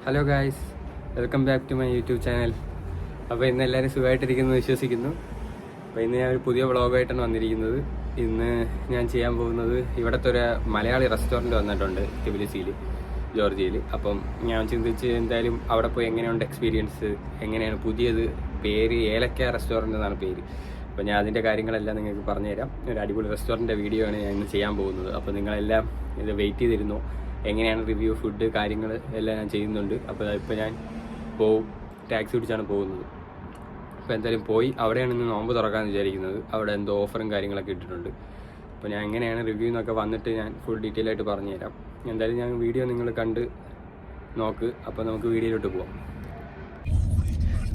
Hello guys, welcome back to my YouTube channel. അപ്പോൾ ഇന്ന് എല്ലാവരും സുഖമായിട്ടിരിക്കുന്നു വിശ്വസിക്കുന്നു. അപ്പോൾ ഇന്ന് ഞാൻ ഒരു പുതിയ വ്ളോഗായിട്ടാണ് വന്നിരിക്കുന്നത്. ഇന്ന് ഞാൻ ചെയ്യാൻ പോകുന്നത് ഇവിടുത്തെ ഒരു മലയാളി റെസ്റ്റോറൻറ്റ് വന്നിട്ടുണ്ട് ടിബിലിസിയിൽ, ജോർജിയയിൽ. അപ്പം ഞാൻ ചിന്തിച്ച് എന്തായാലും അവിടെ പോയി എങ്ങനെയുണ്ട് എക്സ്പീരിയൻസ്, എങ്ങനെയാണ് പുതിയത്, പേര് ഏലക്ക റെസ്റ്റോറൻറ്റ് എന്നാണ് പേര്. അപ്പോൾ ഞാൻ അതിൻ്റെ കാര്യങ്ങളെല്ലാം നിങ്ങൾക്ക് പറഞ്ഞുതരാം. ഒരു അടിപൊളി റെസ്റ്റോറൻറ്റ് വീഡിയോ ആണ് ഞാൻ ഇന്ന് ചെയ്യാൻ പോകുന്നത്. അപ്പോൾ നിങ്ങളെല്ലാം ഇത് വെയിറ്റ് ചെയ്തിരുന്നു, എങ്ങനെയാണ് റിവ്യൂ, ഫുഡ് കാര്യങ്ങൾ എല്ലാം ഞാൻ ചെയ്യുന്നുണ്ട്. അപ്പോൾ ഇപ്പോൾ ഞാൻ ടാക്സി പിടിച്ചാണ് പോകുന്നത്. അപ്പോൾ എന്തായാലും പോയി അവിടെയാണ് ഇന്ന് നോമ്പ് തുറക്കാമെന്ന് വിചാരിക്കുന്നത്. അവിടെ എന്തോ ഓഫറും കാര്യങ്ങളൊക്കെ ഇട്ടിട്ടുണ്ട്. അപ്പോൾ ഞാൻ എങ്ങനെയാണ് റിവ്യൂ എന്നൊക്കെ വന്നിട്ട് ഞാൻ ഫുൾ ഡീറ്റെയിൽ ആയിട്ട് പറഞ്ഞുതരാം. എന്തായാലും ഞാൻ വീഡിയോ നിങ്ങൾ കണ്ട് നോക്ക്. അപ്പോൾ നമുക്ക് വീഡിയോയിലോട്ട് പോവാം.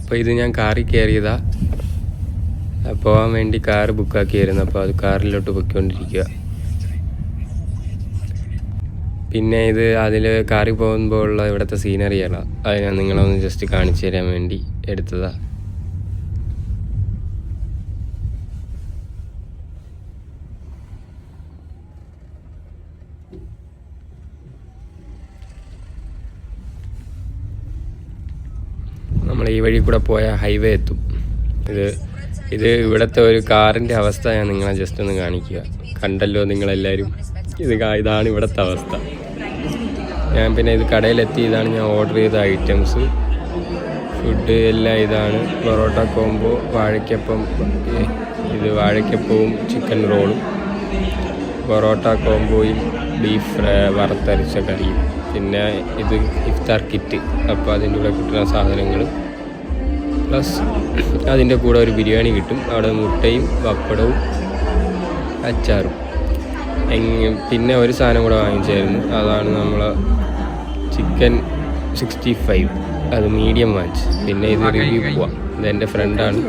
അപ്പോൾ ഇത് ഞാൻ കാറിൽ കയറിയതാ, പോകാൻ വേണ്ടി കാറ് ബുക്കാക്കിയായിരുന്നു. അപ്പോൾ അത് കാറിലോട്ട് പൊയ്ക്കൊണ്ടിരിക്കുക. പിന്നെ ഇത് അതിൽ കാറിൽ പോകുമ്പോൾ ഉള്ള ഇവിടുത്തെ സീനറിയാണ്. അത് ഞാൻ നിങ്ങളൊന്ന് ജസ്റ്റ് കാണിച്ചു തരാൻ വേണ്ടി എടുത്തതാണ്. നമ്മൾ ഈ വഴി കൂടെ പോയ ഹൈവേ എത്തും. ഇത് ഇവിടുത്തെ ഒരു കാറിൻ്റെ അവസ്ഥ ഞാൻ നിങ്ങളെ ജസ്റ്റ് ഒന്ന് കാണിക്കുക. കണ്ടല്ലോ നിങ്ങളെല്ലാവരും, ഇതാണ് ഇവിടുത്തെ അവസ്ഥ. ഞാൻ പിന്നെ ഇത് കടയിലെത്തി. ഇതാണ് ഞാൻ ഓർഡർ ചെയ്ത ഐറ്റംസ്, ഫുഡ് എല്ലാം ഇതാണ്. പൊറോട്ട കോംബോ, വാഴയ്ക്കപ്പം, ഇത് വാഴയ്ക്കപ്പവും ചിക്കൻ റോളും, പൊറോട്ട കോംബോയിൽ ബീഫ് വറുത്തരച്ച കറിയും, പിന്നെ ഇത് ഇഫ്താർ കിറ്റ്. അപ്പോൾ അതിൻ്റെ കൂടെ കിട്ടുന്ന സാധനങ്ങൾ പ്ലസ് അതിൻ്റെ കൂടെ ഒരു ബിരിയാണി കിട്ടും. അവിടെ മുട്ടയും പപ്പടവും അച്ചാറും. പിന്നെ ഒരു സാധനം കൂടെ വാങ്ങിച്ചായിരുന്നു, അതാണ് നമ്മൾ ചിക്കൻ 65, അത് മീഡിയം വാങ്ങിച്ച്. പിന്നെ ഇത് റിവ്യൂ പോവാം. ഇതെൻ്റെ ഫ്രണ്ടാണ്,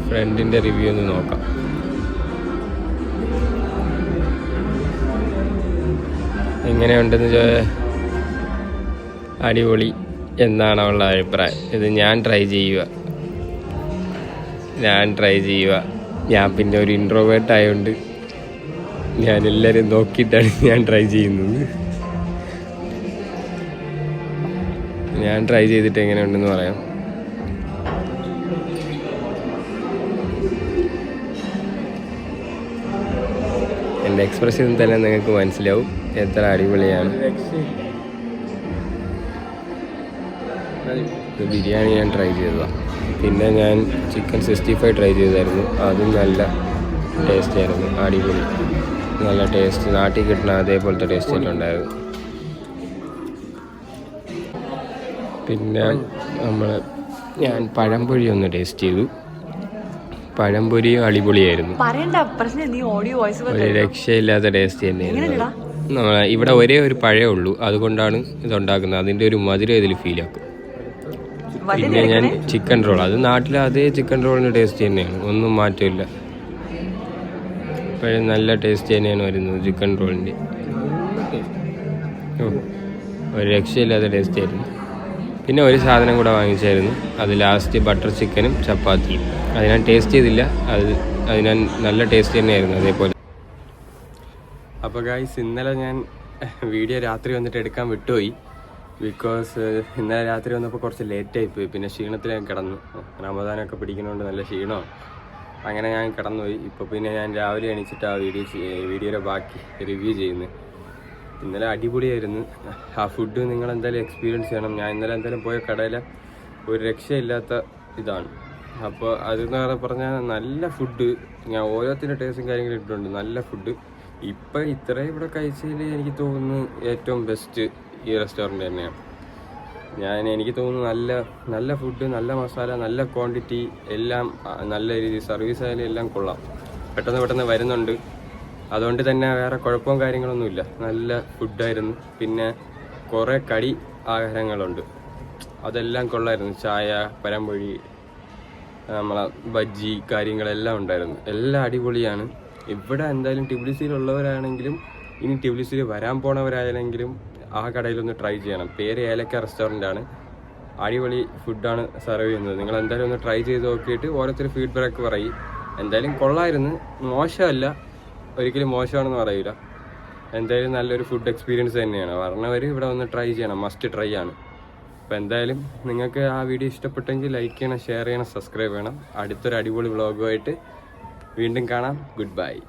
ഫ്രണ്ടിൻ്റെ റിവ്യൂ ഒന്ന് നോക്കാം. എങ്ങനെയുണ്ടെന്ന് അടിപൊളി എന്നാണ് അവളുടെ അഭിപ്രായം. ഇത് ഞാൻ ട്രൈ ചെയ്യുക. ഞാൻ പിന്നെ ഒരു ഇൻട്രോവേർട്ട് ആയതുകൊണ്ട് ഞാൻ എല്ലാവരും നോക്കിയിട്ടാണ് ഞാൻ ട്രൈ ചെയ്യുന്നത്. ഞാൻ ട്രൈ ചെയ്തിട്ട് എങ്ങനെയുണ്ടെന്ന് പറയാം. എൻ്റെ എക്സ്പ്രഷൻ തന്നെ നിങ്ങൾക്ക് മനസ്സിലാവും എത്ര അടിപൊളിയാണ്. ബിരിയാണി ഞാൻ ട്രൈ ചെയ്തതാണ്. പിന്നെ ഞാൻ ചിക്കൻ 65 ട്രൈ ചെയ്തായിരുന്നു. അതും നല്ല ടേസ്റ്റ് ആയിരുന്നു, അടിപൊളി, നല്ല ടേസ്റ്റ്. നാട്ടിൽ കിട്ടുന്ന അതേപോലത്തെ ടേസ്റ്റ് എല്ലാം ഉണ്ടായിരുന്നു. പിന്നെ ഞാൻ പഴംപൊരി ഒന്ന് ടേസ്റ്റ് ചെയ്തു. പഴംപൊരിയും അടിപൊളിയായിരുന്നു, ഒരു രക്ഷയില്ലാത്ത ടേസ്റ്റ് തന്നെയായിരുന്നു. ഇവിടെ ഒരേ ഒരു പഴമേ ഉള്ളൂ, അതുകൊണ്ടാണ് ഇതുണ്ടാക്കുന്നത്. അതിൻ്റെ ഒരു മധുരം ഇതിൽ ഫീൽ ആക്കും. പിന്നെ ഞാൻ ചിക്കൻ റോൾ, അത് നാട്ടിലെ അതേ ചിക്കൻ റോളിൻ്റെ ടേസ്റ്റ് തന്നെയാണ്, ഒന്നും മാറ്റമില്ല. ഇപ്പോഴും നല്ല ടേസ്റ്റ് തന്നെയാണ് വരുന്നത് ചിക്കൻ റോളിൻ്റെ. ഒരു രക്ഷയില്ലാത്ത ടേസ്റ്റ് ആയിരുന്നു. പിന്നെ ഒരു സാധനം കൂടെ വാങ്ങിച്ചായിരുന്നു, അത് ലാസ്റ്റ് ബട്ടർ ചിക്കനും ചപ്പാത്തിയും. അത് ഞാൻ ടേസ്റ്റ് ചെയ്തില്ല, അത് ഞാൻ നല്ല ടേസ്റ്റ് തന്നെയായിരുന്നു അതേപോലെ. അപ്പോൾ ഗായ്സ്, ഇന്നലെ ഞാൻ വീഡിയോ രാത്രി വന്നിട്ട് എടുക്കാൻ വിട്ടുപോയി. ബിക്കോസ് ഇന്നലെ രാത്രി വന്നപ്പോൾ കുറച്ച് ലേറ്റായിപ്പോയി. പിന്നെ ക്ഷീണത്തിൽ ഞാൻ കിടന്നു. റമദാനൊക്കെ പിടിക്കുന്നതുകൊണ്ട് നല്ല ക്ഷീണമാണ്. അങ്ങനെ ഞാൻ കിടന്നുപോയി. ഇപ്പോൾ പിന്നെ ഞാൻ രാവിലെ എണീച്ചിട്ട് ആ വീഡിയോയുടെ ബാക്കി റിവ്യൂ ചെയ്യുന്നത്. ഇന്നലെ അടിപൊളിയായിരുന്നു. ആ ഫുഡ് നിങ്ങൾ എന്തായാലും എക്സ്പീരിയൻസ് ചെയ്യണം. ഞാൻ ഇന്നലെ എന്തായാലും പോയ കടയിൽ ഒരു രക്ഷയില്ലാത്ത ഇതാണ്. അപ്പോൾ അതെന്ന് പറഞ്ഞാൽ നല്ല ഫുഡ്. ഞാൻ ഓരോത്തിൻ്റെ ടേസ്റ്റും കാര്യങ്ങളും ഇട്ടിട്ടുണ്ട്, നല്ല ഫുഡ്. ഇപ്പം ഇത്രയും ഇവിടെ കഴിച്ചതിൽ എനിക്ക് തോന്നുന്നു ഏറ്റവും ബെസ്റ്റ് ഈ റെസ്റ്റോറൻറ്റ് തന്നെയാണ്. എനിക്ക് തോന്നുന്നു നല്ല ഫുഡ്, നല്ല മസാല, നല്ല ക്വാണ്ടിറ്റി, എല്ലാം നല്ല രീതി, സർവീസ് ആയാലും എല്ലാം കൊള്ളാം. പെട്ടെന്ന് വരുന്നുണ്ട്. അതുകൊണ്ട് തന്നെ വേറെ കുഴപ്പവും കാര്യങ്ങളൊന്നുമില്ല. നല്ല ഫുഡായിരുന്നു. പിന്നെ കുറേ കടി ആഹാരങ്ങളുണ്ട്, അതെല്ലാം കൊള്ളായിരുന്നു. ചായ, പഴംപൊരി, നമ്മളെ ബജ്ജി കാര്യങ്ങളെല്ലാം ഉണ്ടായിരുന്നു. എല്ലാം അടിപൊളിയാണ്. ഇവിടെ എന്തായാലും ടിബിലിസിയിലുള്ളവരാണെങ്കിലും ഇനി ടിബിലിസിയിൽ വരാൻ പോണവരായാലെങ്കിലും ആ കടയിലൊന്ന് ട്രൈ ചെയ്യണം. പേര് ഏലക്ക റെസ്റ്റോറൻ്റ് ആണ്. അടിപൊളി ഫുഡാണ് സെർവ് ചെയ്യുന്നത്. നിങ്ങൾ എന്തായാലും ഒന്ന് ട്രൈ ചെയ്ത് നോക്കിയിട്ട് ഓരോരുത്തർ ഫീഡ്ബാക്ക് പറയും. എന്തായാലും കൊള്ളായിരുന്നു, മോശമല്ല, ഒരിക്കലും മോശമാണെന്ന് പറയില്ല. എന്തായാലും നല്ലൊരു ഫുഡ് എക്സ്പീരിയൻസ് തന്നെയാണ്. പറഞ്ഞവർ ഇവിടെ വന്ന് ട്രൈ ചെയ്യണം, മസ്റ്റ് ട്രൈ ആണ്. അപ്പോൾ എന്തായാലും നിങ്ങൾക്ക് ആ വീഡിയോ ഇഷ്ടപ്പെട്ടെങ്കിൽ ലൈക്ക് ചെയ്യണം, ഷെയർ ചെയ്യണം, സബ്സ്ക്രൈബ് ചെയ്യണം. അടുത്തൊരു അടിപൊളി വ്ളോഗുമായിട്ട് വീണ്ടും കാണാം. Good bye.